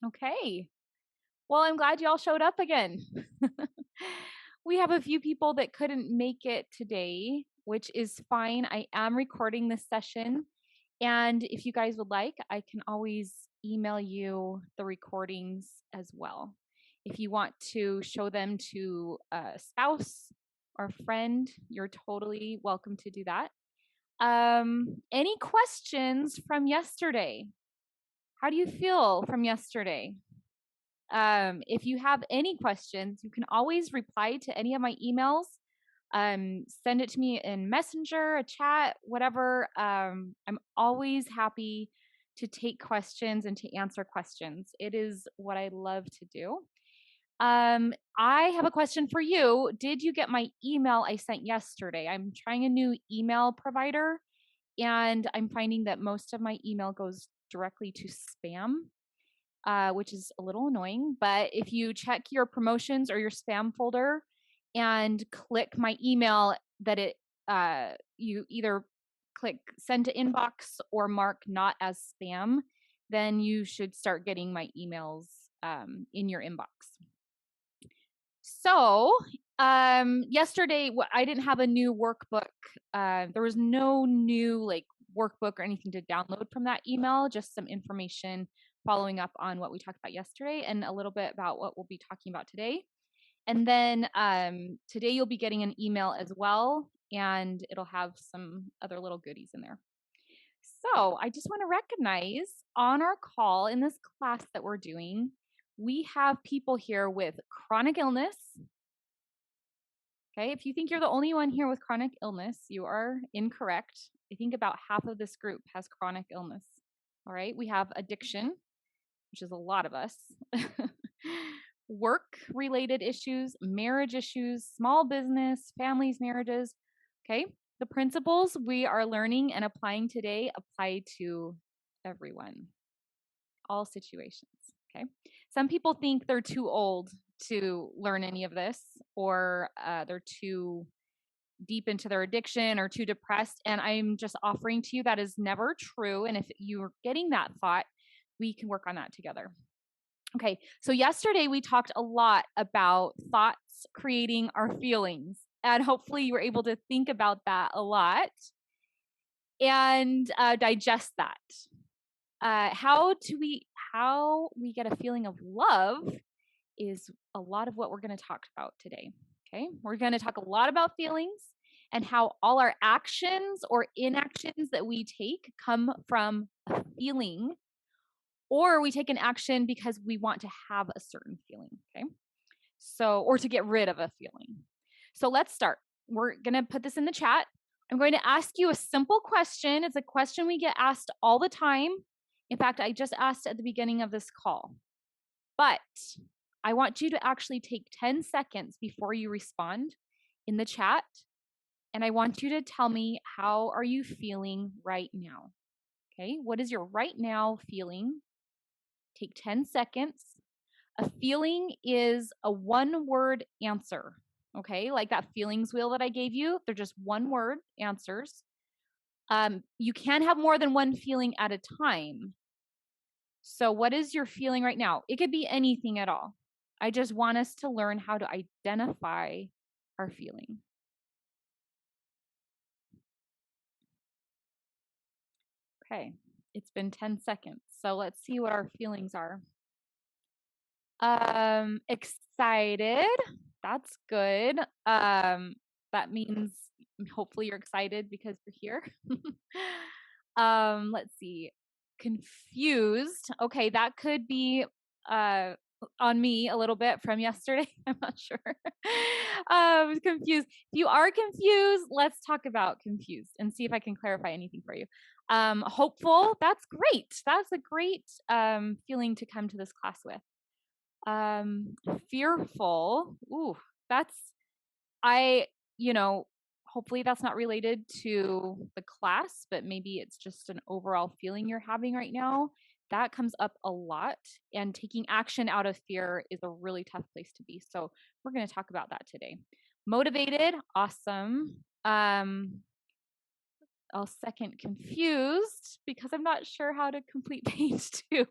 Okay. Well, I'm glad y'all showed up again. We have a few people that couldn't make it today, which is fine. I am recording this session. And if you guys would like, I can always email you the recordings as well. If you want to show them to a spouse or friend, you're totally welcome to do that. Any questions from yesterday? How do you feel from yesterday? If you have any questions, you can always reply to any of my emails. Send it to me in Messenger, a chat, whatever. I'm always happy to take questions and to answer questions. It is what I love to do. I have a question for you. Did you get my email I sent yesterday? I'm trying a new email provider, and I'm finding that most of my email goes directly to spam, which is a little annoying. But if you check your promotions or your spam folder and click my email, that you either click send to inbox or mark not as spam, then you should start getting my emails in your inbox. So yesterday I didn't have a new workbook. There was no new workbook or anything to download from that email, just some information following up on what we talked about yesterday and a little bit about what we'll be talking about today. And then today you'll be getting an email as well, and it'll have some other little goodies in there. So I just want to recognize on our call in this class that we're doing, we have people here with chronic illness. Okay, if you think you're the only one here with chronic illness, you are incorrect. I think about half of this group has chronic illness. All right, we have addiction, which is a lot of us, work related issues, marriage issues, small business, families, marriages. Okay, the principles we are learning and applying today apply to everyone, all situations. Okay, some people think they're too old to learn any of this, or they're too deep into their addiction or too depressed. And I'm just offering to you that is never true. And if you're getting that thought, we can work on that together. Okay, so yesterday we talked a lot about thoughts creating our feelings, and hopefully you were able to think about that a lot and digest that. How we get a feeling of love is a lot of what we're going to talk about today. Okay, we're going to talk a lot about feelings and how all our actions or inactions that we take come from a feeling, or we take an action because we want to have a certain feeling. Okay, so, or to get rid of a feeling. So let's start. We're going to put this in the chat. I'm going to ask you a simple question. It's a question we get asked all the time. In fact, I just asked at the beginning of this call. But I want you to actually take 10 seconds before you respond in the chat. And I want you to tell me, how are you feeling right now? Okay, what is your right now feeling? Take 10 seconds. A feeling is a one-word answer. Okay, like that feelings wheel that I gave you, they're just one-word answers. You can have more than one feeling at a time. So what is your feeling right now? It could be anything at all. I just want us to learn how to identify our feeling. Okay, it's been 10 seconds. So let's see what our feelings are. Excited. That's good. That means hopefully you're excited because you're here. Let's see. Confused. Okay, that could be on me a little bit from yesterday. I'm not sure. Confused. If you are confused, let's talk about confused and see if I can clarify anything for you. Hopeful. That's great. That's a great feeling to come to this class with. Fearful. Ooh, hopefully that's not related to the class, but maybe it's just an overall feeling you're having right now. That comes up a lot, and taking action out of fear is a really tough place to be. So we're going to talk about that today. Motivated. Awesome. I'll second confused because I'm not sure how to complete page 2.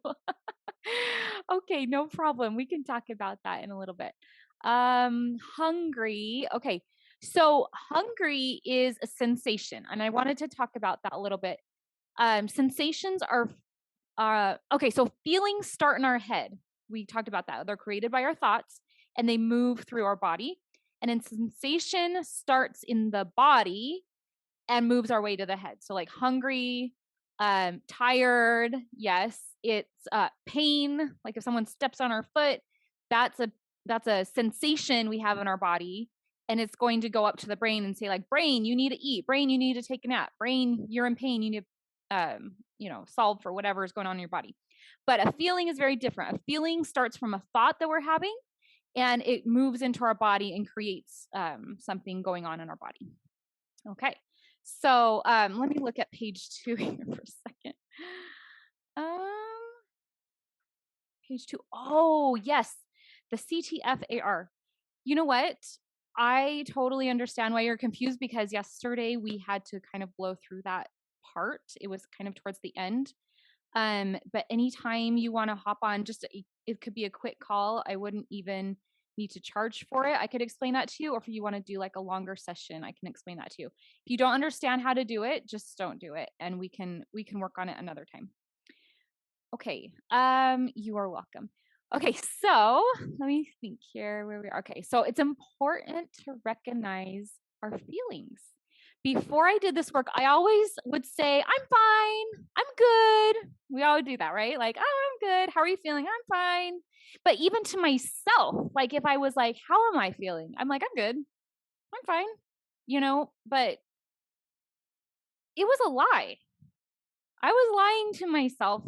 Okay, no problem. We can talk about that in a little bit. Hungry. Okay. So hungry is a sensation, and I wanted to talk about that a little bit. Sensations are okay, so feelings start in our head. We talked about that. They're created by our thoughts and they move through our body. And then sensation starts in the body and moves our way to the head. So like hungry, tired, yes, it's pain, like if someone steps on our foot, that's a sensation we have in our body, and it's going to go up to the brain and say like, brain, you need to eat, brain, you need to take a nap, brain, you're in pain, you need solve for whatever is going on in your body. But a feeling is very different. A feeling starts from a thought that we're having and it moves into our body and creates something going on in our body. Okay. So let me look at page 2 here for a second. Page 2. Oh, yes. The CTFAR. You know what? I totally understand why you're confused, because yesterday we had to kind of blow through that part. It was kind of towards the end. But anytime you want to hop on, it could be a quick call. I wouldn't even need to charge for it. I could explain that to you, or if you want to do like a longer session, I can explain that to you. If you don't understand how to do it, just don't do it, and we can work on it another time. Okay. You are welcome. Okay, so let me think here where we are. Okay, so it's important to recognize our feelings. Before I did this work, I always would say, I'm fine, I'm good. We all do that, right? Like, oh, I'm good. How are you feeling? I'm fine. But even to myself, like if I was like, how am I feeling? I'm like, I'm good. I'm fine. But it was a lie. I was lying to myself,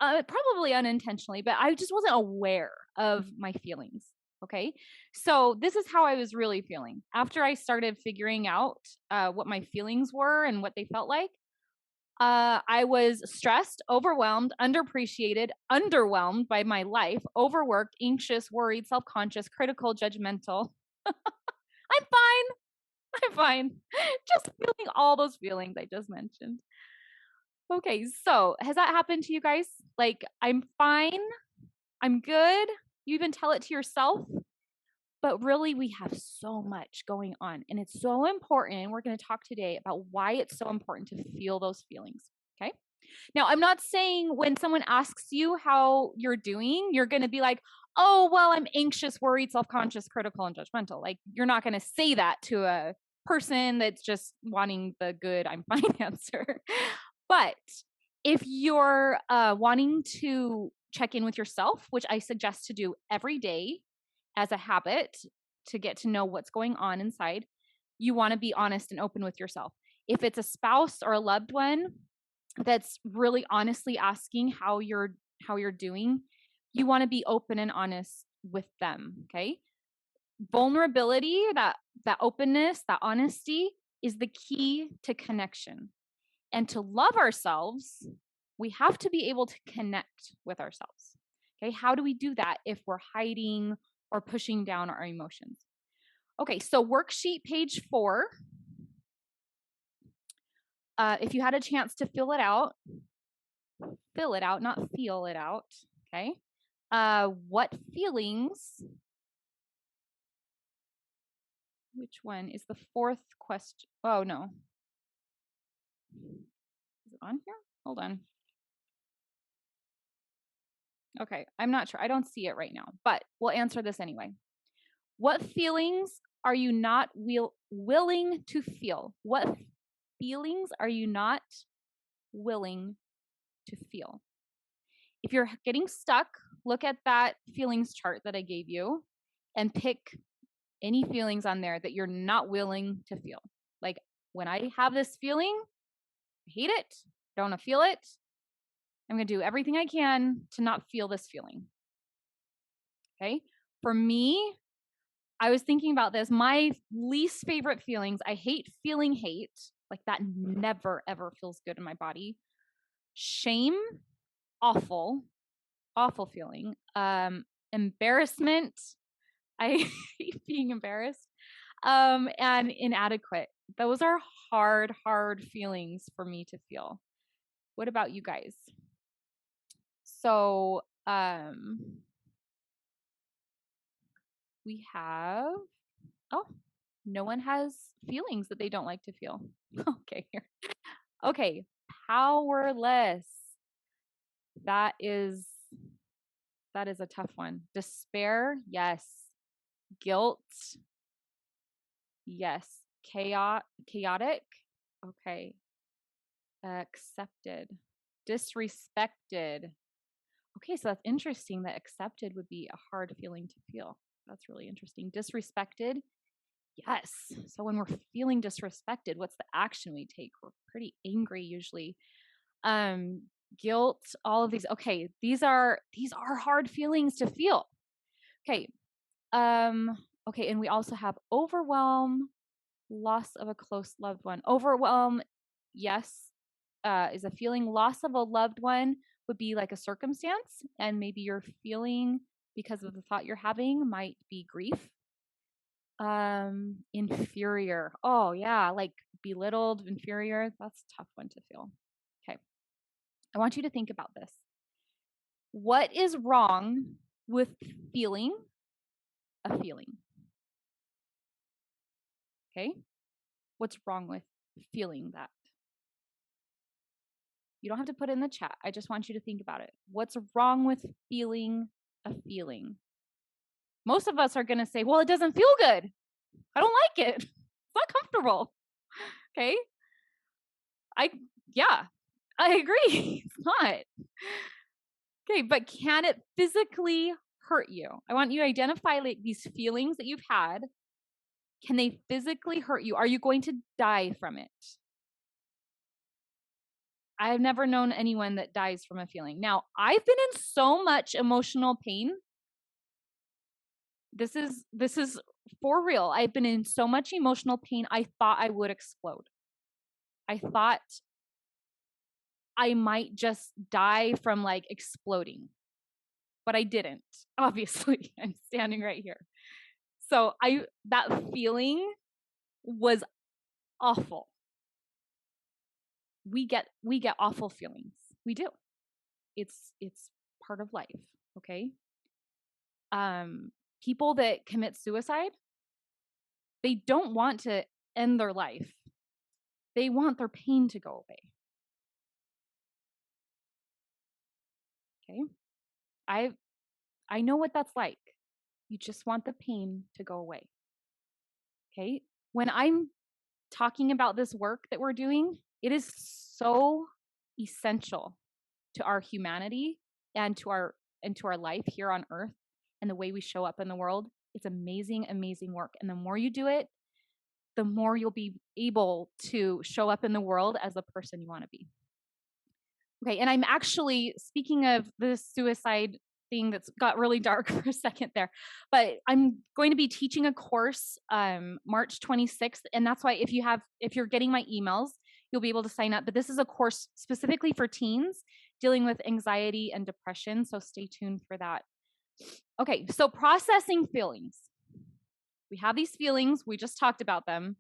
probably unintentionally, but I just wasn't aware of my feelings. Okay. So this is how I was really feeling. After I started figuring out what my feelings were and what they felt like, I was stressed, overwhelmed, underappreciated, underwhelmed by my life, overworked, anxious, worried, self-conscious, critical, judgmental. I'm fine. I'm fine. Just feeling all those feelings I just mentioned. Okay, so has that happened to you guys? Like, I'm fine, I'm good. You even tell it to yourself. But really, we have so much going on, and it's so important. We're going to talk today about why it's so important to feel those feelings. Okay. Now, I'm not saying when someone asks you how you're doing, you're going to be like, oh, well, I'm anxious, worried, self conscious, critical, and judgmental. Like, you're not going to say that to a person that's just wanting the good, I'm fine answer. But if you're wanting to check in with yourself, which I suggest to do every day as a habit to get to know what's going on inside, you want to be honest and open with yourself. If it's a spouse or a loved one that's really honestly asking how you're doing, you want to be open and honest with them. Okay. Vulnerability, that openness, that honesty is the key to connection. And to love ourselves, we have to be able to connect with ourselves. Okay, how do we do that if we're hiding or pushing down our emotions? Okay, so worksheet page 4. If you had a chance to fill it out, not feel it out. Okay, what feelings? Which one is the 4th question? Oh no, is it on here? Hold on. Okay, I'm not sure. I don't see it right now, but we'll answer this anyway. What feelings are you not willing to feel? What feelings are you not willing to feel? If you're getting stuck, look at that feelings chart that I gave you and pick any feelings on there that you're not willing to feel. Like, when I have this feeling, I hate it, don't want to feel it. I'm going to do everything I can to not feel this feeling. Okay? For me, I was thinking about this. My least favorite feelings, I hate feeling hate. Like, that never, ever feels good in my body. Shame, awful, awful feeling. Embarrassment, I hate being embarrassed. And inadequate. Those are hard, hard feelings for me to feel. What about you guys? So We have, oh, no one has feelings that they don't like to feel. Okay, here. Okay, powerless. That is a tough one. Despair, yes. Guilt, yes. Chaotic, okay. Accepted. Disrespected. Okay, so that's interesting that accepted would be a hard feeling to feel. That's really interesting. Disrespected, yes. So when we're feeling disrespected, what's the action we take? We're pretty angry usually. Guilt, all of these. Okay, these are hard feelings to feel. Okay. Okay, and we also have overwhelm, loss of a close loved one. Overwhelm, yes, is a feeling. Loss of a loved one would be like a circumstance, and maybe you're feeling because of the thought you're having might be grief. Inferior. Oh yeah, like belittled, inferior. That's a tough one to feel. Okay. I want you to think about this. What is wrong with feeling a feeling? Okay. What's wrong with feeling that? You don't have to put it in the chat. I just want you to think about it. What's wrong with feeling a feeling? Most of us are going to say, well, it doesn't feel good. I don't like it. It's not comfortable. Okay. Yeah, I agree. It's not. Okay, but can it physically hurt you? I want you to identify like these feelings that you've had. Can they physically hurt you? Are you going to die from it? I've never known anyone that dies from a feeling. Now, I've been in so much emotional pain. This is for real. I've been in so much emotional pain. I thought I would explode. I thought I might just die from like exploding. But I didn't. Obviously, I'm standing right here. So that feeling was awful. We get awful feelings. We do. It's part of life, okay? People that commit suicide, they don't want to end their life. They want their pain to go away. Okay? I know what that's like. You just want the pain to go away. Okay? When I'm talking about this work that we're doing, it is so essential to our humanity and to our life here on earth and the way we show up in the world. It's amazing, amazing work. And the more you do it, the more you'll be able to show up in the world as the person you want to be. Okay, and I'm actually, speaking of the suicide thing that's got really dark for a second there, but I'm going to be teaching a course March 26th, and that's why if you're getting my emails, you'll be able to sign up. But this is a course specifically for teens dealing with anxiety and depression, so stay tuned for that. Okay, so processing feelings. We have these feelings, we just talked about them,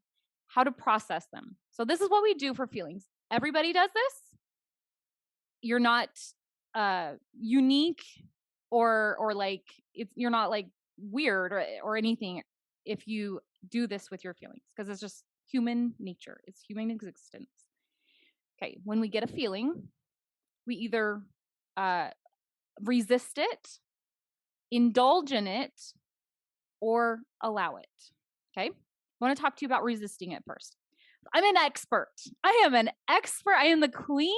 how to process them. So this is what we do for feelings. Everybody does this. You're not unique or like you're not like weird or anything if you do this with your feelings, because it's just human nature. It's human existence. Okay, when we get a feeling, we either resist it, indulge in it, or allow it. Okay, I want to talk to you about resisting it first. I'm an expert. I am an expert. I am the queen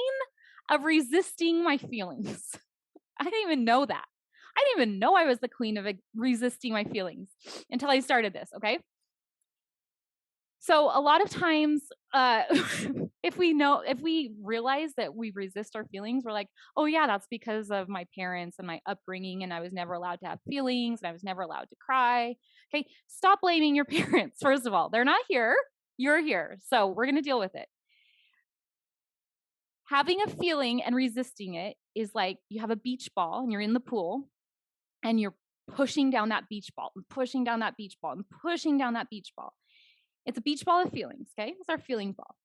of resisting my feelings. I didn't even know that. I didn't even know I was the queen of resisting my feelings until I started this, okay? So a lot of times, if we realize that we resist our feelings, we're like, oh yeah, that's because of my parents and my upbringing, and I was never allowed to have feelings, and I was never allowed to cry. Okay, stop blaming your parents, first of all. They're not here. You're here. So we're going to deal with it. Having a feeling and resisting it is like you have a beach ball and you're in the pool and you're pushing down that beach ball and pushing down that beach ball and pushing down that beach ball. It's a beach ball of feelings, okay? It's our feeling ball.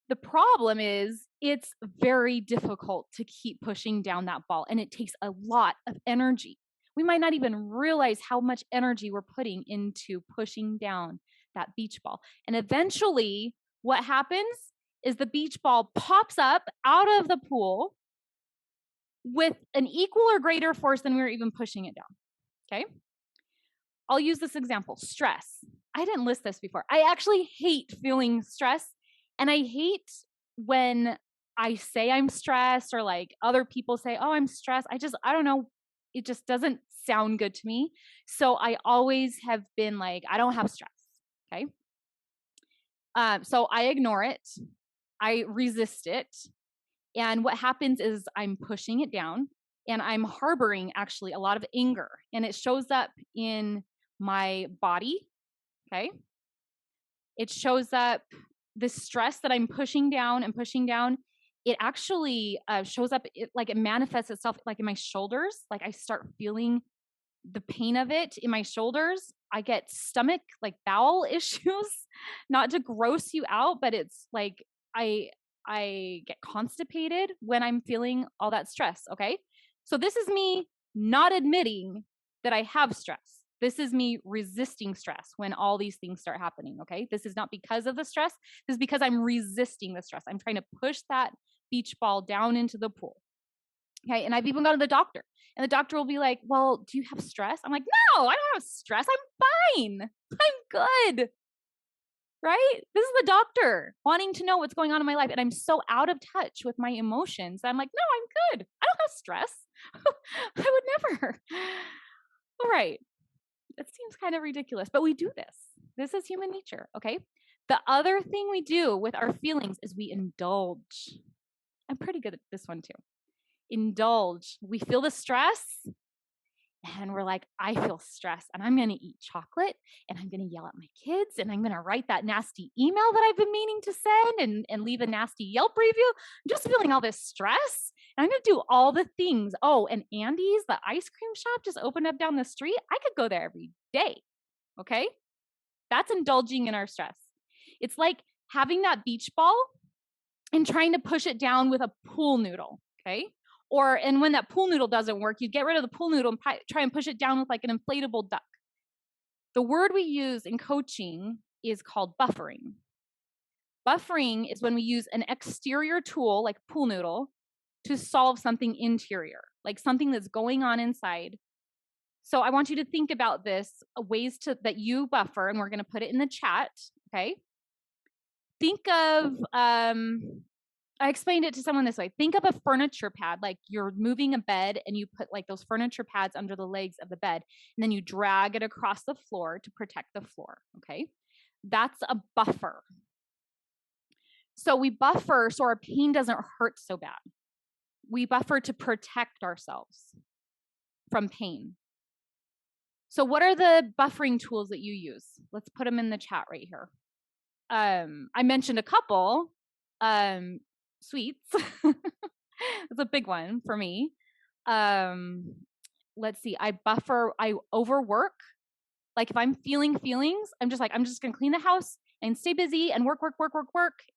The problem is it's very difficult to keep pushing down that ball, and it takes a lot of energy. We might not even realize how much energy we're putting into pushing down that beach ball. And eventually, what happens is the beach ball pops up out of the pool with an equal or greater force than we were even pushing it down. Okay? I'll use this example, stress. I didn't list this before. I actually hate feeling stress, and I hate when I say I'm stressed or like other people say, oh, I'm stressed. I don't know. It just doesn't sound good to me. So I always have been like, I don't have stress. Okay. So I ignore it. I resist it. And what happens is I'm pushing it down, and I'm harboring actually a lot of anger, and it shows up in my body. Okay. It shows up, this stress that I'm pushing down and pushing down. It actually shows up, it manifests itself like in my shoulders. Like I start feeling the pain of it in my shoulders. I get stomach, like bowel issues, not to gross you out, but it's like I get constipated when I'm feeling all that stress. Okay. So this is me not admitting that I have stress. This is me resisting stress when all these things start happening. Okay. This is not because of the stress. This is because I'm resisting the stress. I'm trying to push that beach ball down into the pool. Okay. And I've even gone to the doctor, and the doctor will be like, well, do you have stress? I'm like, no, I don't have stress. I'm fine. I'm good. Right? This is the doctor wanting to know what's going on in my life. And I'm so out of touch with my emotions. I'm like, no, I'm good. I don't have stress. I would never. All right. It seems kind of ridiculous, but we do this. This is human nature. Okay. The other thing we do with our feelings is we indulge. I'm pretty good at this one too. Indulge. We feel the stress, and we're like, I feel stressed, and I'm going to eat chocolate, and I'm going to yell at my kids, and I'm going to write that nasty email that I've been meaning to send, and leave a nasty Yelp review. I'm just feeling all this stress, and I'm going to do all the things. Oh, and Andy's, the ice cream shop, just opened up down the street. I could go there every day. Okay? That's indulging in our stress. It's like having that beach ball and trying to push it down with a pool noodle. Okay? And when that pool noodle doesn't work, you get rid of the pool noodle and try and push it down with like an inflatable duck. The word we use in coaching is called buffering. Buffering is when we use an exterior tool like pool noodle to solve something interior, like something that's going on inside. So I want you to think about this, ways that you buffer, and we're going to put it in the chat. Okay. Think of, I explained it to someone this way. Think of a furniture pad, like you're moving a bed and you put like those furniture pads under the legs of the bed, and then you drag it across the floor to protect the floor. Okay. That's a buffer. So we buffer so our pain doesn't hurt so bad. We buffer to protect ourselves from pain. So what are the buffering tools that you use? Let's put them in the chat right here. I mentioned a couple. Sweets. It's a big one for me. Let's see. I overwork. Like if I'm feeling feelings, I'm just going to clean the house and stay busy and work.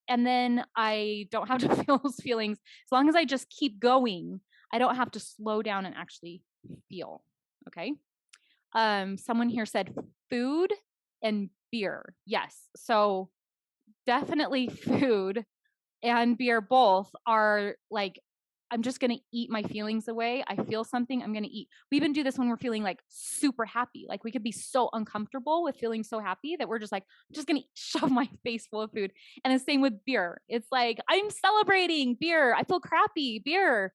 And then I don't have to feel those feelings. As long as I just keep going, I don't have to slow down and actually feel. Okay. Someone here said food and beer. Yes. So definitely food and beer both are like, I'm just going to eat my feelings away. I feel something, I'm going to eat. We even do this when we're feeling like super happy. Like we could be so uncomfortable with feeling so happy that we're just like, I'm just going to shove my face full of food. And the same with beer. It's like, I'm celebrating beer. I feel crappy, beer.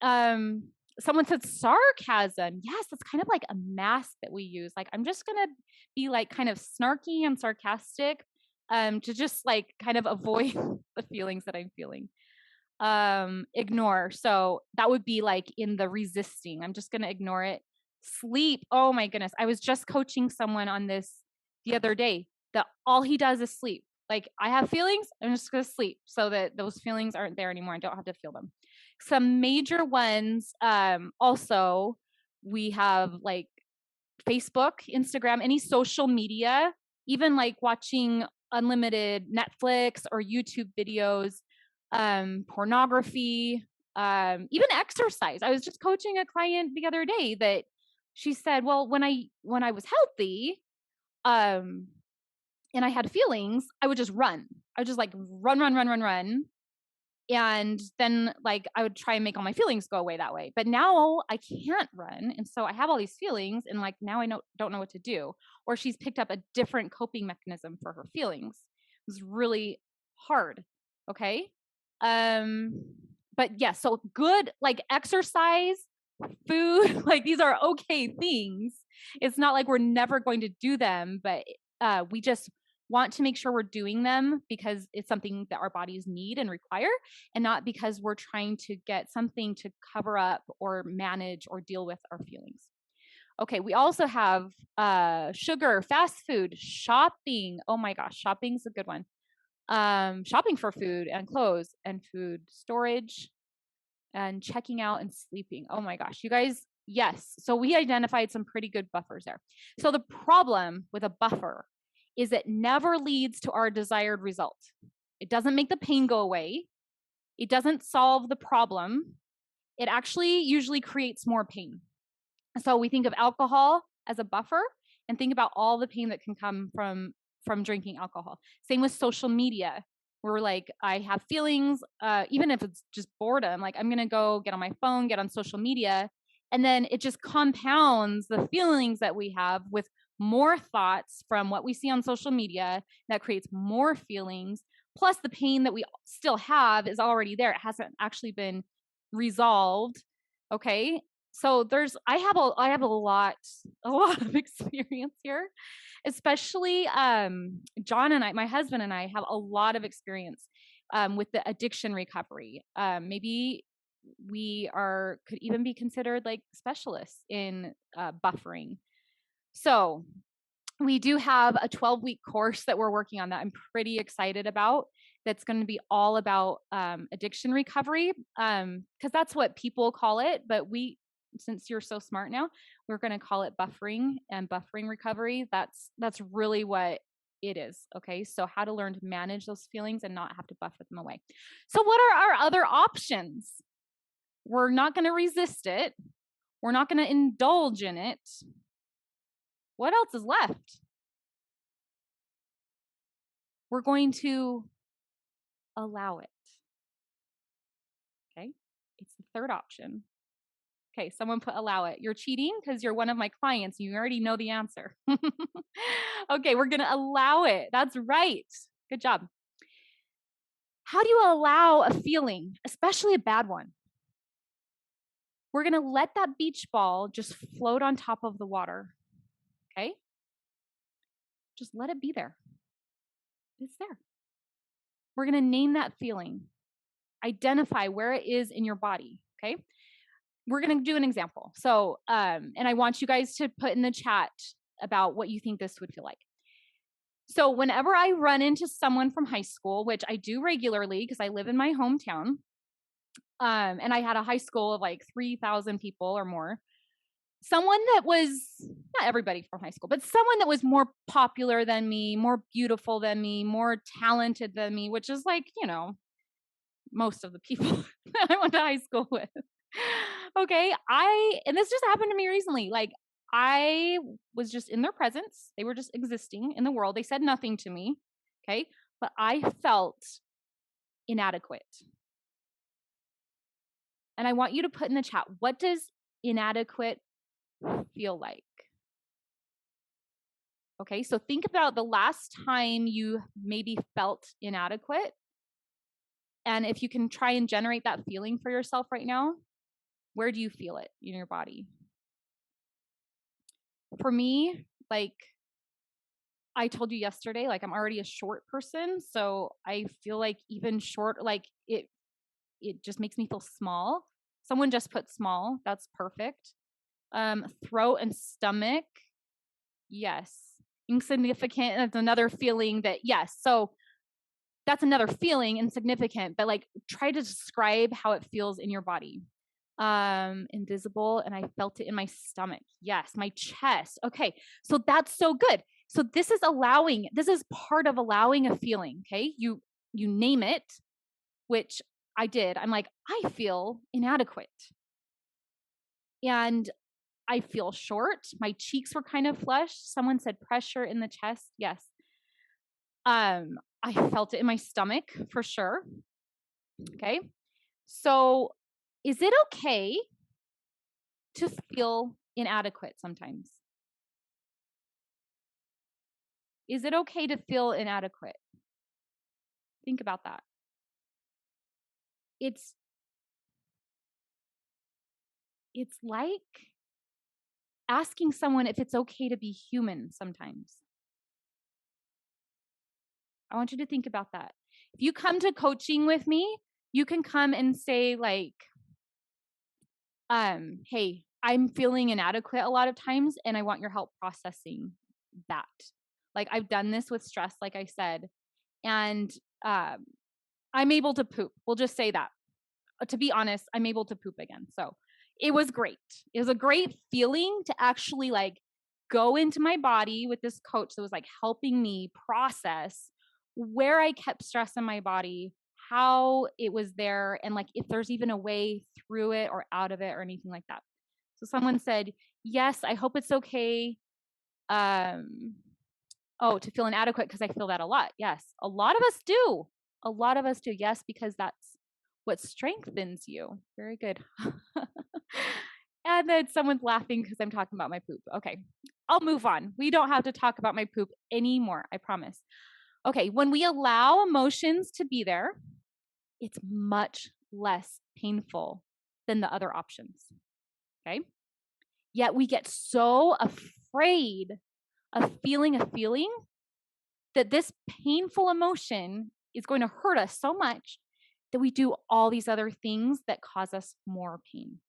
Someone said sarcasm. Yes, that's kind of like a mask that we use. Like, I'm just going to be like kind of snarky and sarcastic to just like kind of avoid the feelings that I'm feeling. Ignore. So that would be like in the resisting. I'm just going to ignore it. Sleep. Oh my goodness. I was just coaching someone on this the other day that all he does is sleep. Like I have feelings, I'm just going to sleep so that those feelings aren't there anymore. I don't have to feel them. Some major ones, also, we have like Facebook, Instagram, any social media, even like watching unlimited Netflix or YouTube videos. pornography, even exercise. I was just coaching a client the other day that she said, well, when I was healthy, and I had feelings, I would just run. I would just like run. And then like I would try and make all my feelings go away that way. But now I can't run. And so I have all these feelings and like now I don't know what to do. Or she's picked up a different coping mechanism for her feelings. It was really hard. Okay. But yeah, so good like exercise, food, like these are okay things. It's not like we're never going to do them, but we just want to make sure we're doing them because it's something that our bodies need and require, and not because we're trying to get something to cover up or manage or deal with our feelings. Okay, we also have sugar, fast food, shopping. Oh my gosh, shopping's a good one. Shopping for food and clothes and food storage and checking out and sleeping. Oh my gosh, you guys, yes. So we identified some pretty good buffers there. So the problem with a buffer is it never leads to our desired result. It doesn't make the pain go away. It doesn't solve the problem. It actually usually creates more pain. So we think of alcohol as a buffer and think about all the pain that can come from drinking alcohol. Same with social media. We're like, I have feelings, even if it's just boredom, like I'm going to go get on my phone, get on social media. And then it just compounds the feelings that we have with more thoughts from what we see on social media that creates more feelings. Plus the pain that we still have is already there. It hasn't actually been resolved. Okay. So I have a lot of experience here, especially John and I, my husband and I have a lot of experience with the addiction recovery. Maybe we could even be considered like specialists in buffering. So we do have a 12-week course that we're working on that I'm pretty excited about. That's going to be all about addiction recovery, because that's what people call it. But since you're so smart now, we're going to call it buffering and buffering recovery. That's really what it is. Okay. So how to learn to manage those feelings and not have to buffer them away. So what are our other options? We're not going to resist it. We're not going to indulge in it. What else is left? We're going to allow it. Okay. It's the third option. Okay, someone put allow it. You're cheating because you're one of my clients. You already know the answer. Okay, we're going to allow it. That's right. Good job. How do you allow a feeling, especially a bad one? We're going to let that beach ball just float on top of the water. Okay? Just let it be there. It's there. We're going to name that feeling. Identify where it is in your body. Okay? We're going to do an example. So, and I want you guys to put in the chat about what you think this would feel like. So whenever I run into someone from high school, which I do regularly because I live in my hometown, and I had a high school of like 3,000 people or more, someone that was, not everybody from high school, but someone that was more popular than me, more beautiful than me, more talented than me, which is like, most of the people that I went to high school with. Okay. And this just happened to me recently. Like I was just in their presence. They were just existing in the world. They said nothing to me. Okay. But I felt inadequate. And I want you to put in the chat, what does inadequate feel like? Okay. So think about the last time you maybe felt inadequate. And if you can try and generate that feeling for yourself right now, where do you feel it in your body? For me, like I told you yesterday, like I'm already a short person. So I feel like even short, like it just makes me feel small. Someone just put small. That's perfect. Throat and stomach. Yes. Insignificant. That's another feeling that, yes. So that's another feeling, insignificant, but like try to describe how it feels in your body. Invisible, and I felt it in my stomach. Yes, my chest. Okay, so that's so good. So this is part of allowing a feeling. Okay, you name it. which I did. I'm like, I feel inadequate. And I feel short. My cheeks were kind of flushed. Someone said pressure in the chest. Yes. I felt it in my stomach for sure. Okay. So is it okay to feel inadequate sometimes? Is it okay to feel inadequate? Think about that. It's like asking someone if it's okay to be human sometimes. I want you to think about that. If you come to coaching with me, you can come and say like, hey, I'm feeling inadequate a lot of times and I want your help processing that. Like I've done this with stress, like I said, and I'm able to poop. We'll just say that. To be honest, I'm able to poop again. So it was great. It was a great feeling to actually like go into my body with this coach that was like helping me process where I kept stress in my body, how it was there, and like if there's even a way through it or out of it or anything like that. So someone said, yes, I hope it's okay. To feel inadequate because I feel that a lot. Yes, a lot of us do. A lot of us do. Yes, because that's what strengthens you. Very good. And then someone's laughing because I'm talking about my poop. Okay, I'll move on. We don't have to talk about my poop anymore, I promise. Okay, when we allow emotions to be there, it's much less painful than the other options. Okay? Yet we get so afraid of feeling a feeling that this painful emotion is going to hurt us so much that we do all these other things that cause us more pain.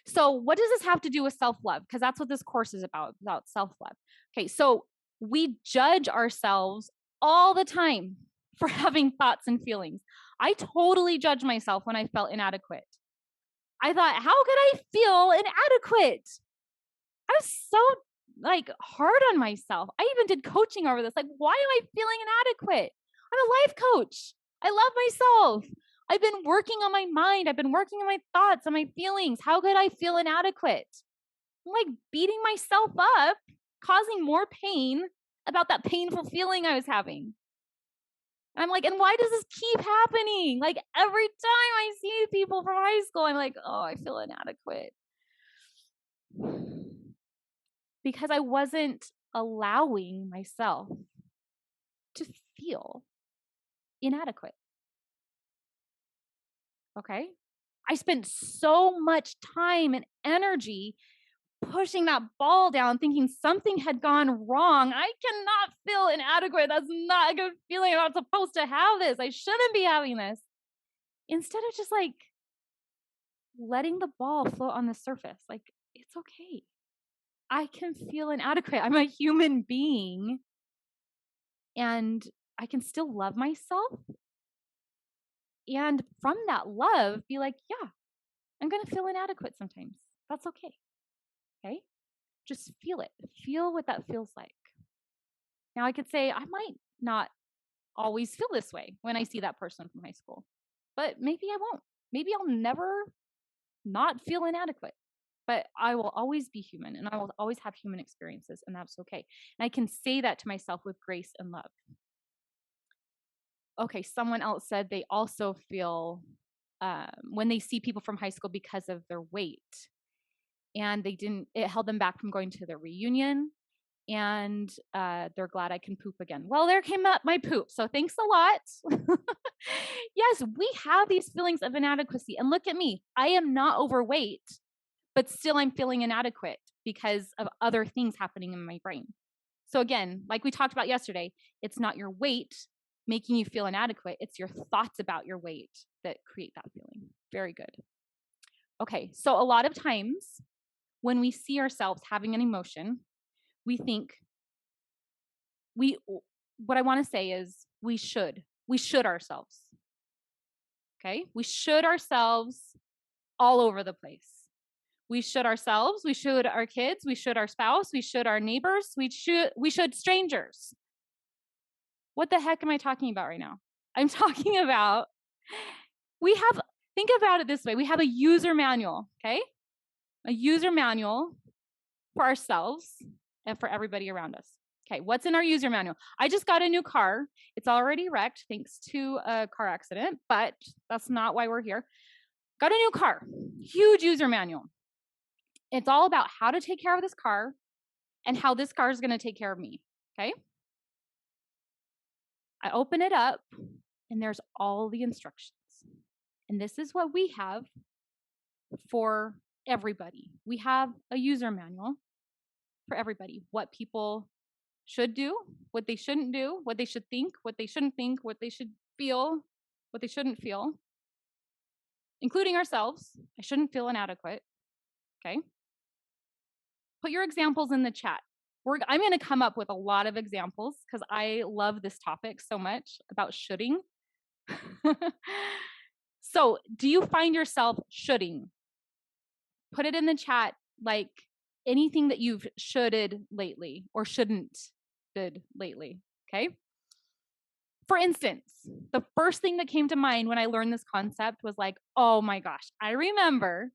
So what does this have to do with self-love? Because that's what this course is about self-love. Okay, so we judge ourselves all the time for having thoughts and feelings. I totally judge myself when I felt inadequate. I thought, how could I feel inadequate? I was so like hard on myself. I even did coaching over this. Like, why am I feeling inadequate? I'm a life coach. I love myself. I've been working on my mind. I've been working on my thoughts, on my feelings. How could I feel inadequate? I'm like beating myself up, causing more pain about that painful feeling I was having. And I'm like, and why does this keep happening? Like every time I see people from high school, I'm like, oh, I feel inadequate. Because I wasn't allowing myself to feel inadequate. Okay? I spent so much time and energy pushing that ball down, thinking something had gone wrong. I cannot feel inadequate. That's not a good feeling. I'm not supposed to have this. I shouldn't be having this. Instead of just like letting the ball float on the surface, like, it's okay. I can feel inadequate. I'm a human being. And I can still love myself. And from that love, be like, yeah, I'm going to feel inadequate sometimes. That's okay. Okay. Just feel it. Feel what that feels like. Now, I could say I might not always feel this way when I see that person from high school, but maybe I won't. Maybe I'll never not feel inadequate, but I will always be human and I will always have human experiences, and that's okay. And I can say that to myself with grace and love. Okay, someone else said they also feel when they see people from high school because of their weight, and it held them back from going to their reunion, and they're glad I can poop again. Well, there came up my poop, so thanks a lot. Yes, we have these feelings of inadequacy, and look at me. I am not overweight, but still I'm feeling inadequate because of other things happening in my brain. So again, like we talked about yesterday, it's not your weight making you feel inadequate. It's your thoughts about your weight that create that feeling. Very good. Okay, so a lot of times when we see ourselves having an emotion, we think what I want to say is we should ourselves. Okay? We should ourselves all over the place. We should ourselves, we should our kids, we should our spouse, we should our neighbors, we should strangers. What the heck am I talking about right now? I'm talking about, think about it this way. We have a user manual, okay? A user manual for ourselves and for everybody around us. Okay, what's in our user manual? I just got a new car. It's already wrecked thanks to a car accident, but that's not why we're here. Got a new car, huge user manual. It's all about how to take care of this car and how this car is going to take care of me, okay? I open it up and there's all the instructions. And this is what we have for everybody. We have a user manual for everybody. What people should do, what they shouldn't do, what they should think, what they shouldn't think, what they should feel, what they shouldn't feel, including ourselves. I shouldn't feel inadequate, okay? Put your examples in the chat. I'm going to come up with a lot of examples because I love this topic so much about shoulding. So, do you find yourself shoulding? Put it in the chat, like anything that you've shoulded lately or shouldn't did lately, okay? For instance, the first thing that came to mind when I learned this concept was like, oh my gosh, I remember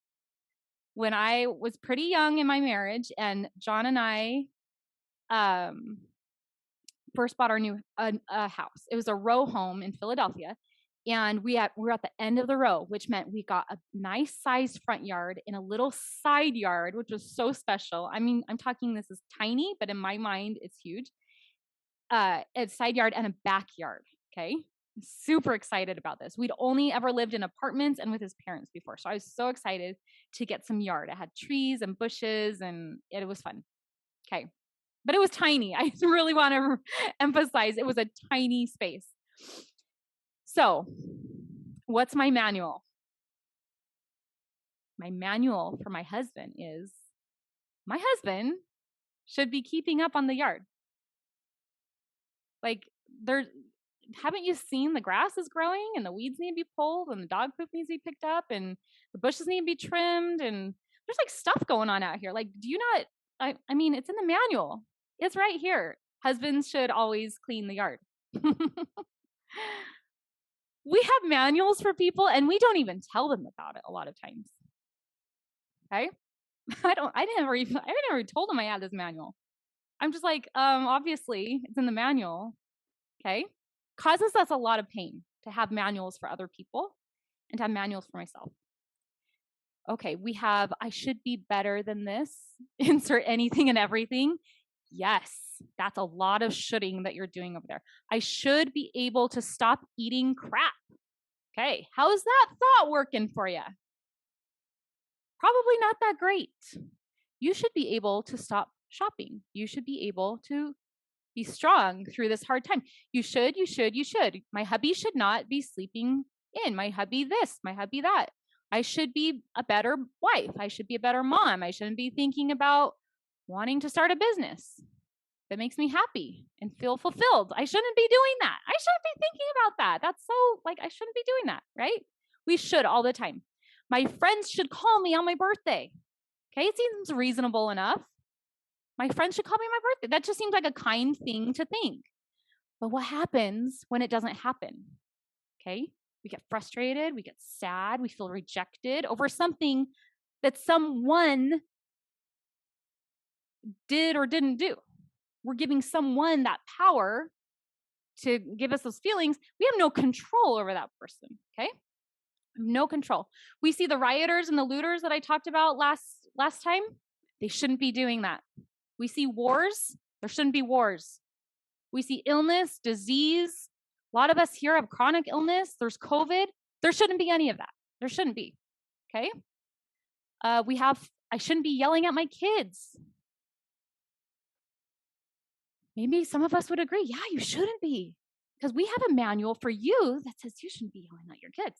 when I was pretty young in my marriage and John and I first bought our new house. It was a row home in Philadelphia. And we were at the end of the row, which meant we got a nice sized front yard in a little side yard, which was so special. I mean, I'm talking this is tiny, but in my mind, it's huge. A side yard and a backyard, okay? Super excited about this. We'd only ever lived in apartments and with his parents before. So I was so excited to get some yard. It had trees and bushes and it was fun. Okay. But it was tiny. I really want to emphasize it was a tiny space. So, what's my manual? My manual for my husband is my husband should be keeping up on the yard. Like, haven't you seen the grass is growing and the weeds need to be pulled and the dog poop needs to be picked up and the bushes need to be trimmed and there's like stuff going on out here. Like, do you not? I mean, it's in the manual. It's right here. Husbands should always clean the yard. We have manuals for people and we don't even tell them about it a lot of times. Okay? I never told them I had this manual. I'm just like, obviously it's in the manual. Okay? Causes us a lot of pain to have manuals for other people and to have manuals for myself. Okay, we have, I should be better than this. Insert anything and everything. Yes, that's a lot of shoulding that you're doing over there. I should be able to stop eating crap. Okay, how's that thought working for you? Probably not that great. You should be able to stop shopping. You should be able to be strong through this hard time. You should. My hubby should not be sleeping in. My hubby this, my hubby that. I should be a better wife. I should be a better mom. I shouldn't be thinking about wanting to start a business that makes me happy and feel fulfilled. I shouldn't be doing that. I shouldn't be thinking about that. That's so, like, I shouldn't be doing that, right? We should all the time. My friends should call me on my birthday. Okay, it seems reasonable enough. My friends should call me on my birthday. That just seems like a kind thing to think. But what happens when it doesn't happen? Okay, we get frustrated, we get sad, we feel rejected over something that someone did or didn't do. We're giving someone that power to give us those feelings. We have no control over that person, okay? No control. We see the rioters and the looters that I talked about last time. They shouldn't be doing that. We see wars. There shouldn't be wars. We see illness, disease. A lot of us here have chronic illness. There's COVID. There shouldn't be any of that. There shouldn't be, okay? I shouldn't be yelling at my kids. Maybe some of us would agree, yeah, you shouldn't be. Because we have a manual for you that says you shouldn't be yelling at your kids.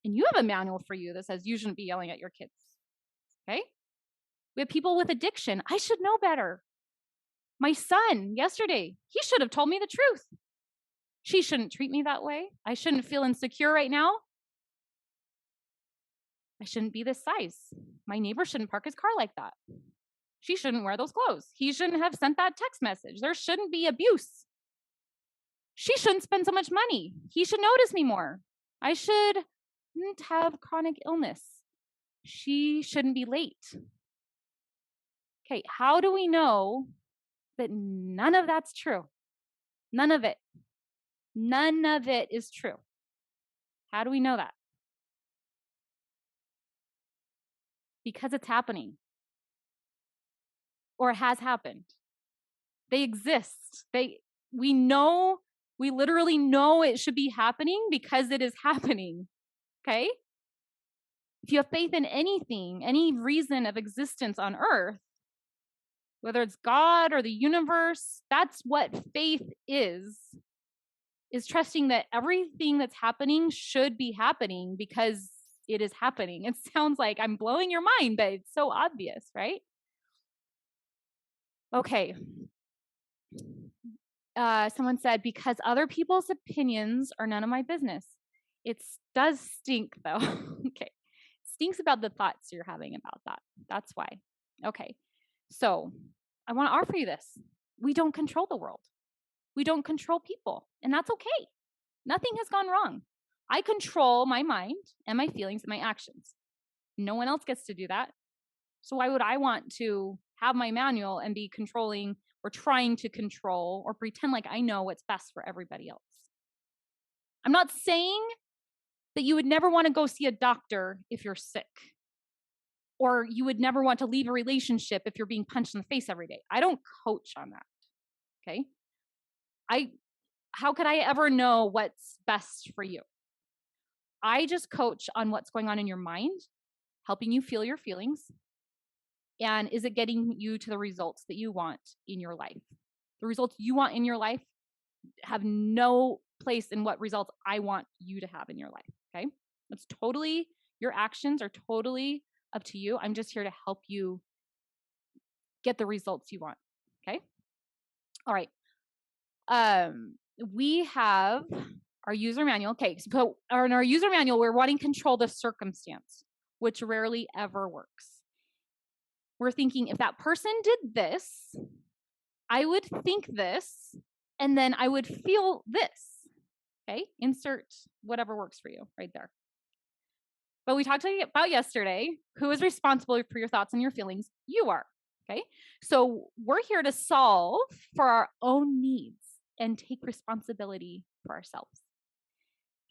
And you have a manual for you that says you shouldn't be yelling at your kids. Okay? We have people with addiction. I should know better. My son, yesterday, he should have told me the truth. She shouldn't treat me that way. I shouldn't feel insecure right now. I shouldn't be this size. My neighbor shouldn't park his car like that. She shouldn't wear those clothes. He shouldn't have sent that text message. There shouldn't be abuse. She shouldn't spend so much money. He should notice me more. I shouldn't have chronic illness. She shouldn't be late. Okay, how do we know that none of that's true? None of it. None of it is true. How do we know that? Because it's happening. Or it has happened. They exist. We literally know it should be happening because it is happening. Okay? If you have faith in anything, any reason of existence on earth, whether it's God or the universe, that's what faith is trusting that everything that's happening should be happening because it is happening. It sounds like I'm blowing your mind, but it's so obvious, right? Okay. Someone said, because other people's opinions are none of my business. It does stink though. Okay. Stinks about the thoughts you're having about that. That's why. Okay. So I want to offer you this. We don't control the world. We don't control people, and that's okay. Nothing has gone wrong. I control my mind and my feelings and my actions. No one else gets to do that. So why would I want to have my manual and be controlling or trying to control or pretend like I know what's best for everybody else? I'm not saying that you would never want to go see a doctor if you're sick, or you would never want to leave a relationship if you're being punched in the face every day. I don't coach on that. Okay? How could I ever know what's best for you? I just coach on what's going on in your mind, helping you feel your feelings, and is it getting you to the results that you want in your life? The results you want in your life have no place in what results I want you to have in your life, okay? That's totally, your actions are totally up to you. I'm just here to help you get the results you want, okay? All right. We have our user manual. Okay, so in our user manual, we're wanting control the circumstance, which rarely ever works. We're thinking if that person did this, I would think this, and then I would feel this. Okay, insert whatever works for you right there. But we talked about yesterday, who is responsible for your thoughts and your feelings? You are. Okay, so we're here to solve for our own needs and take responsibility for ourselves.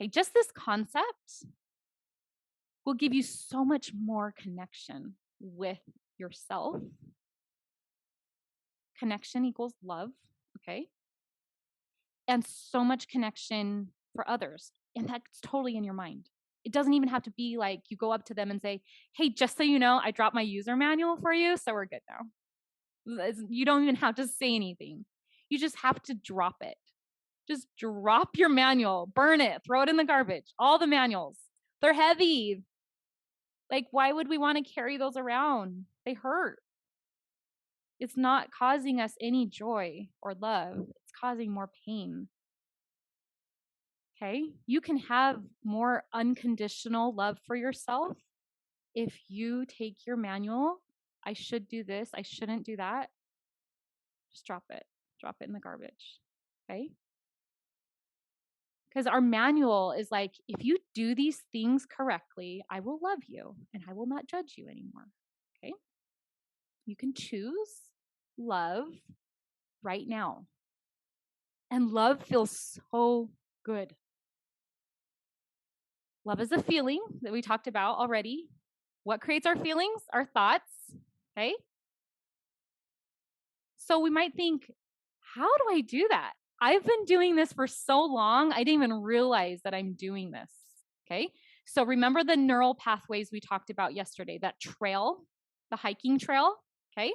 Okay, just this concept will give you so much more connection with yourself. Connection equals love, okay? And so much connection for others. And that's totally in your mind. It doesn't even have to be like you go up to them and say, hey, just so you know, I dropped my user manual for you, so we're good now. You don't even have to say anything. You just have to drop it. Just drop your manual, burn it, throw it in the garbage. All the manuals, they're heavy. Like, why would we want to carry those around? They hurt. It's not causing us any joy or love. It's causing more pain. Okay? You can have more unconditional love for yourself if you take your manual. I should do this. I shouldn't do that. Just drop it. Drop it in the garbage. Okay? Because our manual is like, if you do these things correctly, I will love you and I will not judge you anymore. Okay? You can choose love right now. And love feels so good. Love is a feeling that we talked about already. What creates our feelings? Our thoughts. Okay? So we might think, how do I do that? I've been doing this for so long, I didn't even realize that I'm doing this. Okay? So remember the neural pathways we talked about yesterday, that trail, the hiking trail, okay?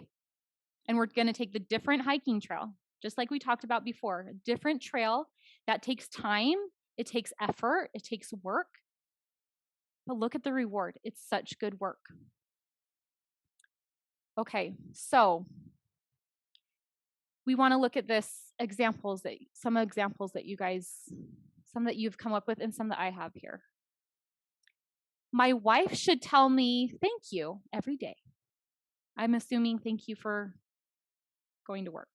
And we're going to take the different hiking trail, just like we talked about before, a different trail that takes time, it takes effort, it takes work. But look at the reward. It's such good work. Okay, so we want to look at some examples that you guys, some that you've come up with and some that I have here. My wife should tell me thank you every day. I'm assuming thank you for going to work,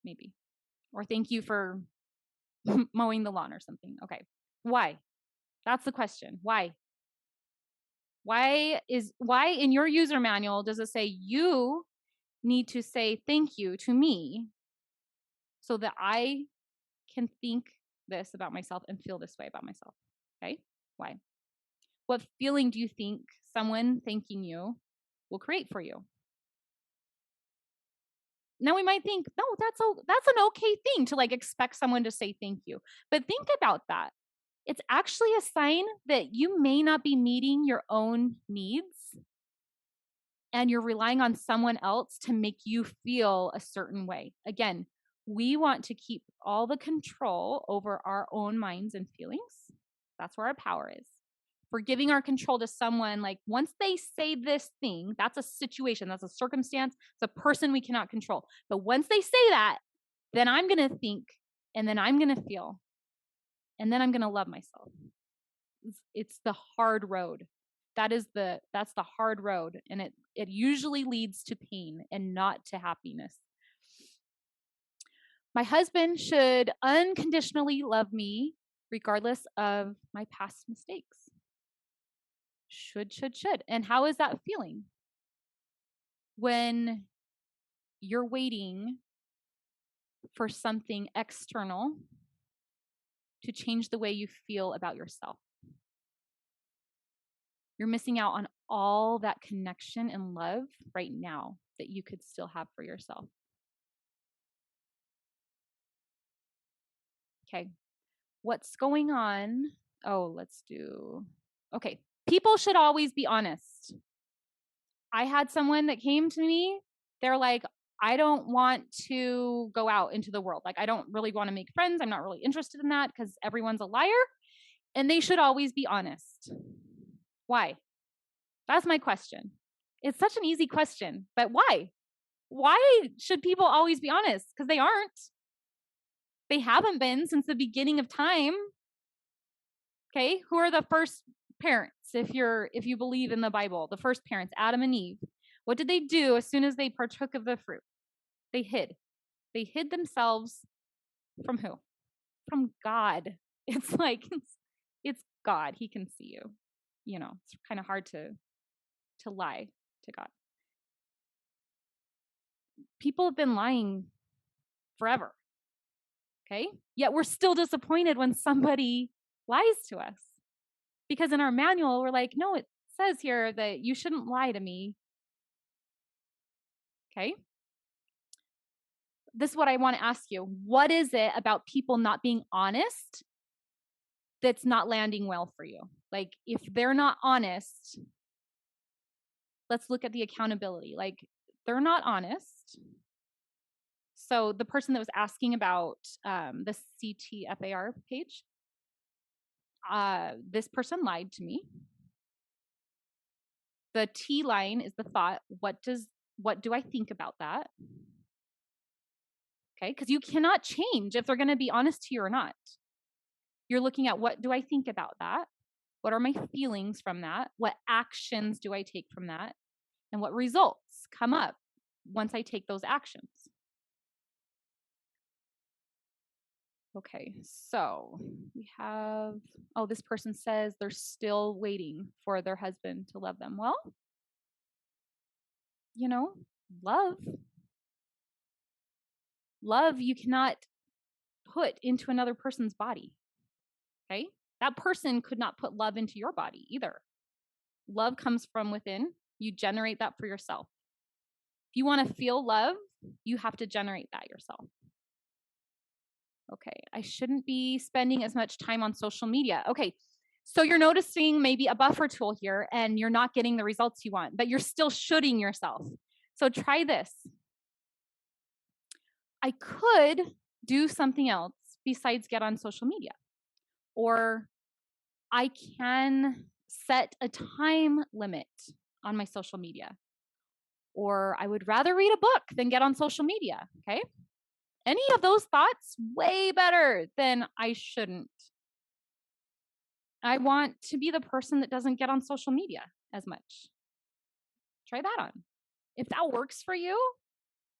maybe. Or thank you for mowing the lawn or something. Okay. Why? That's the question. Why? Why in your user manual does it say you need to say thank you to me so that I can think this about myself and feel this way about myself? Okay? Why? What feeling do you think someone thanking you will create for you? Now we might think, no, that's an okay thing to like expect someone to say thank you. But think about that. It's actually a sign that you may not be meeting your own needs and you're relying on someone else to make you feel a certain way. Again, we want to keep all the control over our own minds and feelings. That's where our power is. If we're giving our control to someone, like once they say this thing, that's a situation, that's a circumstance, it's a person we cannot control. But once they say that, then I'm going to think, and then I'm going to feel, and then I'm going to love myself. It's the hard road. That's the hard road, and it usually leads to pain and not to happiness. My husband should unconditionally love me regardless of my past mistakes. Should. And how is that feeling? When you're waiting for something external to change the way you feel about yourself. You're missing out on all that connection and love right now that you could still have for yourself. Okay. What's going on? Okay. People should always be honest. I had someone that came to me. They're like, I don't want to go out into the world. Like, I don't really want to make friends. I'm not really interested in that because everyone's a liar. And they should always be honest. Why? That's my question. It's such an easy question, but why? Why should people always be honest? Because they aren't. They haven't been since the beginning of time. Okay, who are the first parents? If you believe in the Bible, the first parents, Adam and Eve. What did they do as soon as they partook of the fruit? They hid. They hid themselves from who? From God. It's like it's God. He can see you. You know, it's kind of hard to lie to God. People have been lying forever. Okay? Yet we're still disappointed when somebody lies to us. Because in our manual, we're like, no, it says here that you shouldn't lie to me. Okay? This is what I want to ask you. What is it about people not being honest that's not landing well for you? Like, if they're not honest, let's look at the accountability. Like, they're not honest. So the person that was asking about the CTFAR page, this person lied to me. The T line is the thought. What do I think about that? Okay, because you cannot change if they're going to be honest to you or not. You're looking at what do I think about that? What are my feelings from that? What actions do I take from that? And what results come up once I take those actions? Okay, so we have, this person says they're still waiting for their husband to love them. Well, love you cannot put into another person's body. Okay? That person could not put love into your body either. Love comes from within. You generate that for yourself. If you want to feel love, you have to generate that yourself. Okay, I shouldn't be spending as much time on social media. Okay, so you're noticing maybe a buffer tool here and you're not getting the results you want, but you're still shoulding yourself. So try this. I could do something else besides get on social media. Or I can set a time limit on my social media. Or I would rather read a book than get on social media, okay? Any of those thoughts, way better than I shouldn't. I want to be the person that doesn't get on social media as much. Try that on. If that works for you,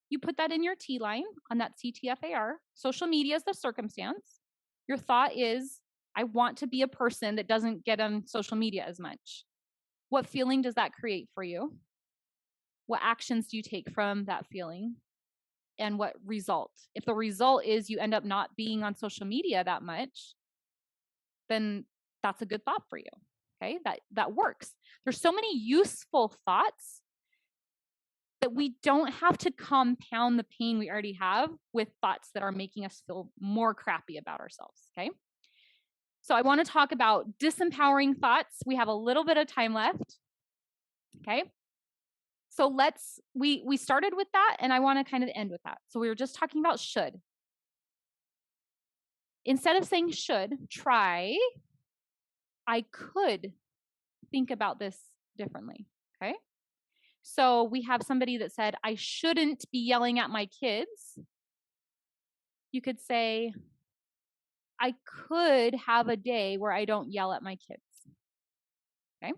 you put that in your T line on that CTFAR. Social media is the circumstance. Your thought is, I want to be a person that doesn't get on social media as much. What feeling does that create for you? What actions do you take from that feeling? And what result? If the result is you end up not being on social media that much, then that's a good thought for you. Okay, that works. There's so many useful thoughts that we don't have to compound the pain we already have with thoughts that are making us feel more crappy about ourselves. Okay, so I want to talk about disempowering thoughts. We have a little bit of time left. Okay, so we started with that, and I want to kind of end with that. So we were just talking about should. Instead of saying should, try, I could think about this differently. Okay, so we have somebody that said, I shouldn't be yelling at my kids. You could say, I could have a day where I don't yell at my kids. Okay.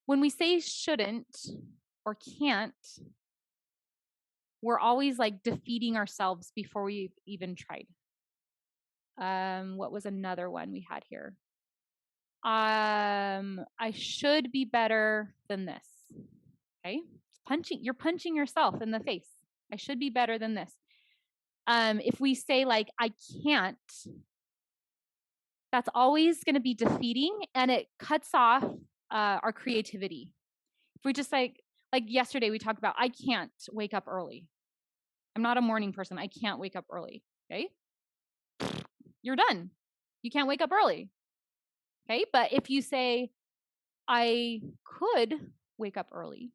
When we say shouldn't or can't, we're always like defeating ourselves before we've even tried. What was another one we had here? I should be better than this. Okay. You're punching yourself in the face. I should be better than this. If we say like, I can't, that's always going to be defeating, and it cuts off our creativity. If we just like yesterday we talked about, I can't wake up early. I'm not a morning person. I can't wake up early. Okay. You're done. You can't wake up early. Okay. But if you say, I could wake up early,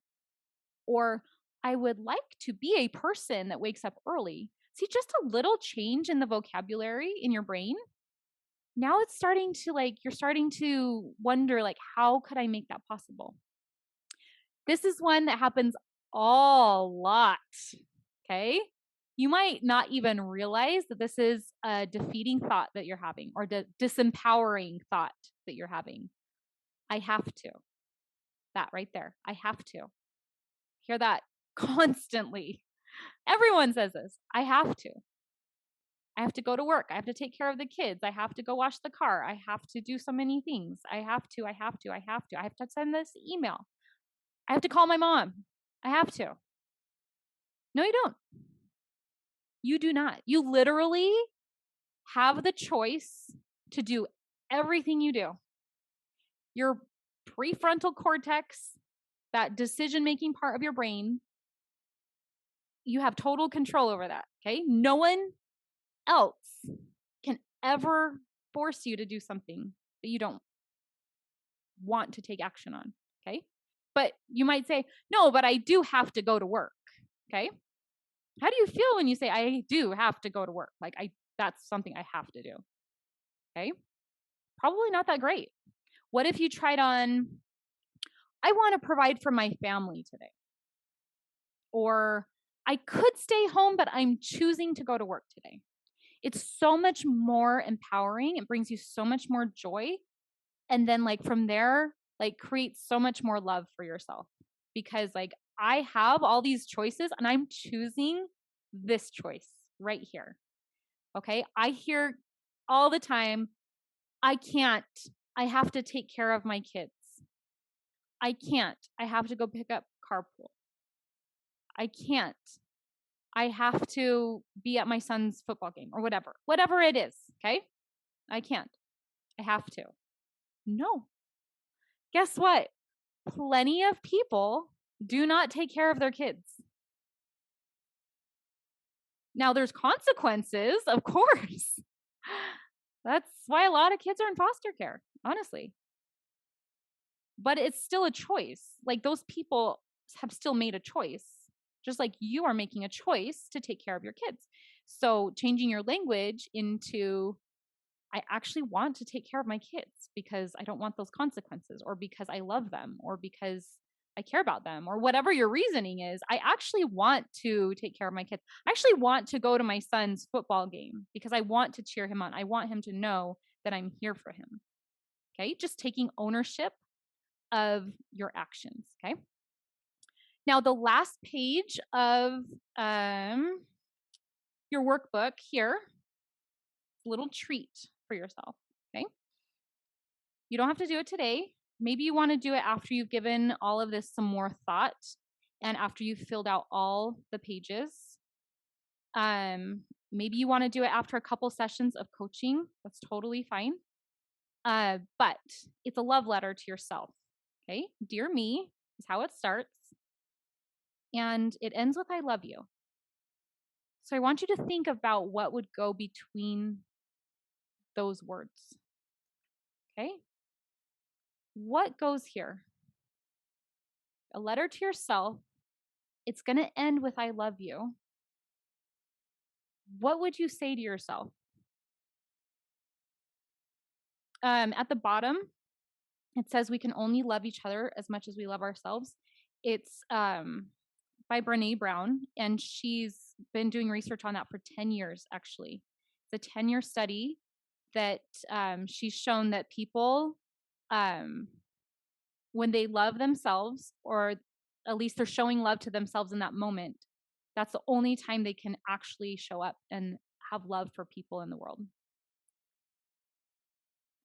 or I would like to be a person that wakes up early. See, just a little change in the vocabulary in your brain. Now it's starting to you're starting to wonder, how could I make that possible? This is one that happens a lot. Okay. You might not even realize that this is a defeating thought that you're having, or disempowering thought that you're having. I have to. That right there. I have to. Hear that constantly. Everyone says this. I have to. I have to go to work. I have to take care of the kids. I have to go wash the car. I have to do so many things. I have to. I have to send this email. I have to call my mom. I have to. No, you don't. You do not. You literally have the choice to do everything you do. Your prefrontal cortex, that decision-making part of your brain, you have total control over that. Okay. No one else can ever force you to do something that you don't want to take action on. Okay. But you might say, no, but I do have to go to work. Okay. How do you feel when you say, I do have to go to work? That's something I have to do. Okay. Probably not that great. What if you tried on, I want to provide for my family today? Or I could stay home, but I'm choosing to go to work today. It's so much more empowering. It brings you so much more joy. And then from there, creates so much more love for yourself, because I have all these choices and I'm choosing this choice right here. Okay. I hear all the time, I can't, I have to take care of my kids. I can't, I have to go pick up carpool. I can't, I have to be at my son's football game, or whatever it is. Okay. I can't, I have to. No. Guess what? Plenty of people do not take care of their kids. Now, there's consequences, of course. That's why a lot of kids are in foster care, honestly. But it's still a choice. Those people have still made a choice, just like you are making a choice to take care of your kids. So changing your language into, I actually want to take care of my kids because I don't want those consequences, or because I love them, or because I care about them, or whatever your reasoning is. I actually want to take care of my kids. I actually want to go to my son's football game because I want to cheer him on. I want him to know that I'm here for him. Okay. Just taking ownership of your actions. Okay. Now, the last page of your workbook here a little treat for yourself. Okay. You don't have to do it today. Maybe you want to do it after you've given all of this some more thought and after you've filled out all the pages. Maybe you want to do it after a couple sessions of coaching. That's totally fine. But it's a love letter to yourself. Okay. Dear me is how it starts. And it ends with I love you. So I want you to think about what would go between those words. Okay. What goes here? A letter to yourself. It's going to end with I love you. What would you say to yourself? At the bottom, it says we can only love each other as much as we love ourselves. It's by Brené Brown, and she's been doing research on that for 10 years, actually. It's a 10-year study that she's shown that people, when they love themselves, or at least they're showing love to themselves in that moment, that's the only time they can actually show up and have love for people in the world.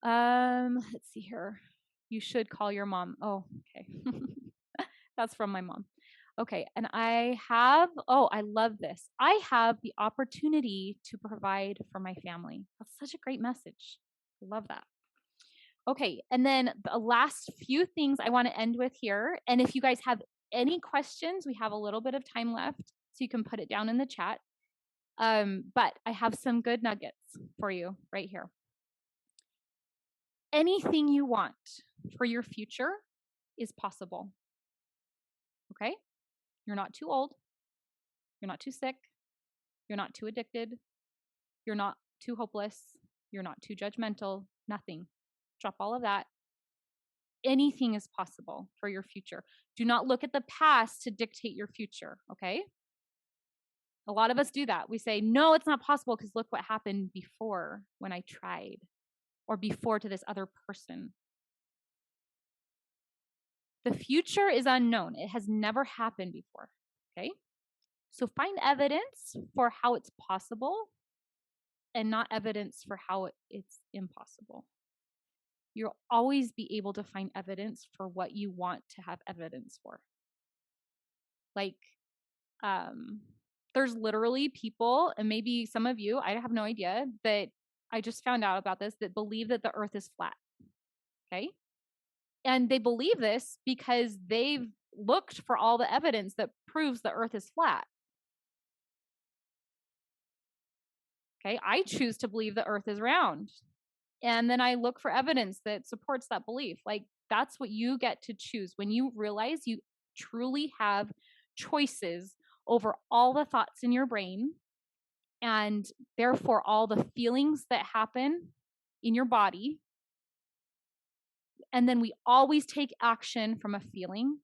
Let's see here. You should call your mom. Oh, okay. That's from my mom. Okay, and I love this. I have the opportunity to provide for my family. That's such a great message. I love that. Okay, and then the last few things I want to end with here. And if you guys have any questions, we have a little bit of time left, so you can put it down in the chat. But I have some good nuggets for you right here. Anything you want for your future is possible. Okay? You're not too old. You're not too sick. You're not too addicted. You're not too hopeless. You're not too judgmental. Nothing. Drop all of that. Anything is possible for your future. Do not look at the past to dictate your future, okay? A lot of us do that. We say, no, it's not possible because look what happened before when I tried, or before to this other person. The future is unknown. It has never happened before, okay? So find evidence for how it's possible and not evidence for how it's impossible. You'll always be able to find evidence for what you want to have evidence for. Like, there's literally people, and maybe some of you, I have no idea, that I just found out about this, that believe that the earth is flat, okay? And they believe this because they've looked for all the evidence that proves the earth is flat. Okay, I choose to believe the earth is round. And then I look for evidence that supports that belief. Like, that's what you get to choose. When you realize you truly have choices over all the thoughts in your brain, and therefore all the feelings that happen in your body. And then we always take action from a feeling,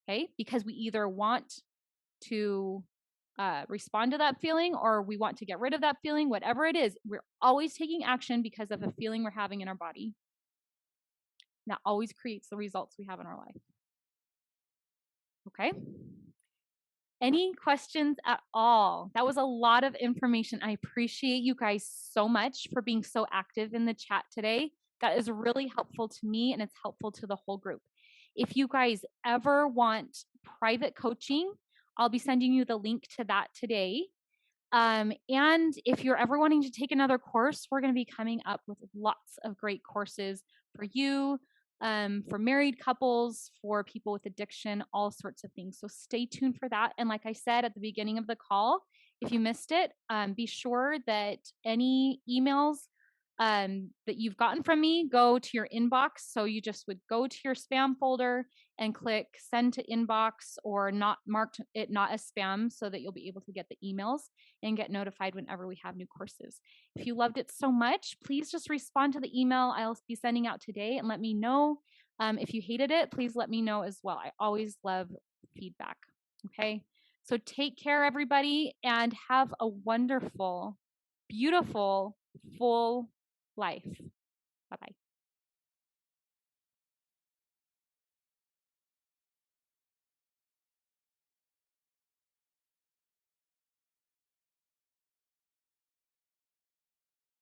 okay? Because we either want to respond to that feeling, or we want to get rid of that feeling. Whatever it is, we're always taking action because of a feeling we're having in our body. That always creates the results we have in our life. Okay? Any questions at all? That was a lot of information. I appreciate you guys so much for being so active in the chat today. That is really helpful to me, and it's helpful to the whole group. If you guys ever want private coaching, I'll be sending you the link to that today. And if you're ever wanting to take another course, we're going to be coming up with lots of great courses for you, for married couples, for people with addiction, all sorts of things. So stay tuned for that. And like I said at the beginning of the call, if you missed it, be sure that any emails that you've gotten from me go to your inbox. So you just would go to your spam folder and click send to inbox, or not marked it not as spam, so that you'll be able to get the emails and get notified whenever we have new courses. If you loved it so much, please just respond to the email I'll be sending out today and let me know. If you hated it, please let me know as well. I always love feedback. Okay. So take care, everybody, and have a wonderful, beautiful, full life. Bye-bye.